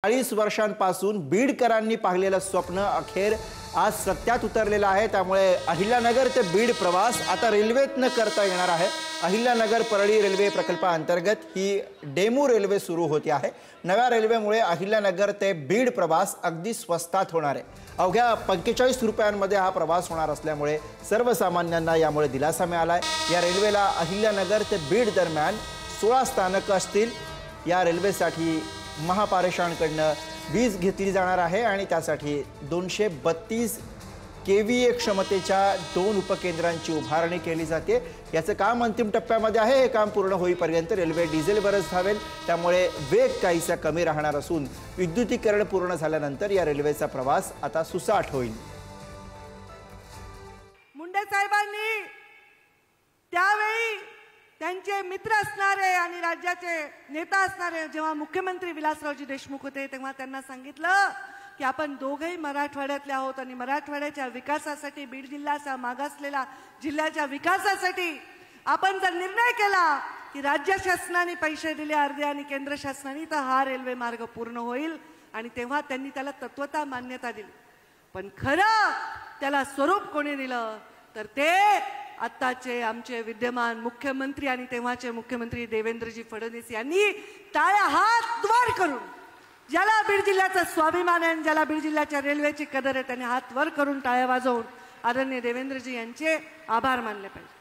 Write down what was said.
40 वर्षांपासून बीडकरांनी पाहिलेलं स्वप्न अखेर आज सत्यात उतरलेलं आहे। त्यामुळे अहिल्यानगर ते बीड प्रवास आता रेल्वेतनं करता येणार आहे। अहिल्यानगर परळी रेल्वे प्रकल्पाअंतर्गत ही डेमू रेल्वे सुरू होती आहे। नव्या रेल्वेमुळे अहिल्यानगर ते बीड प्रवास अगदी स्वस्तात होणार आहे। अवघ्या 45 रुपयांमध्ये हा प्रवास होणार असल्यामुळे सर्वसामान्यांना यामुळे दिलासा मिळाला आहे। या रेल्वेला अहिल्यानगर ते बीड दरम्यान 16 स्थानक असतील। या रेल्वेसाठी महापारेषणकडनं वीज घेतली जाणार आहे आणि त्यासाठी 232 केव्हीए क्षमतेच्या 2 उपकेंद्रांची उभारणी केली जाते। याचं काम अंतिम टप्प्यामध्ये आहे। हे काम पूर्ण होईपर्यंत रेल्वे डिझेलवरच धावेल, त्यामुळे वेग काहीसा कमी राहणार असून विद्युतीकरण पूर्ण झाल्यानंतर या रेल्वेचा प्रवास आता सुसाट होईल। मुंडे साहेबांनी त्यावेळी त्यांचे मित्र असणारे आणि राज्याचे नेता असणारे जेव्हा मुख्यमंत्री विलासरावजी देशमुख होते तेव्हा त्यांना सांगितलं की आपण दोघेही मराठवाड्यातले आहोत आणि मराठवाड्याच्या विकासासाठी, बीड जिल्ह्याचा मागासलेला जिल्ह्याच्या विकासासाठी आपण जर निर्णय केला की राज्य शासनाने पैसे दिले अर्धे आणि केंद्र शासनाने, तर हा रेल्वे मार्ग पूर्ण होईल। आणि तेव्हा त्यांनी त्याला तत्वता मान्यता दिली। पण खरं त्याला स्वरूप कोणी दिलं तर ते आत्ताचे आमचे विद्यमान मुख्यमंत्री आणि तेव्हाचे मुख्यमंत्री देवेंद्रजी फडणवीस यांनी टाळ्या हात वर करून, ज्याला बीड जिल्ह्याचा स्वाभिमान आहे, ज्याला बीड जिल्ह्याच्या रेल्वेची कदर आहे, त्यांनी हात वर करून टाळ्या वाजवून आदरणीय देवेंद्रजी यांचे आभार मानले पाहिजे।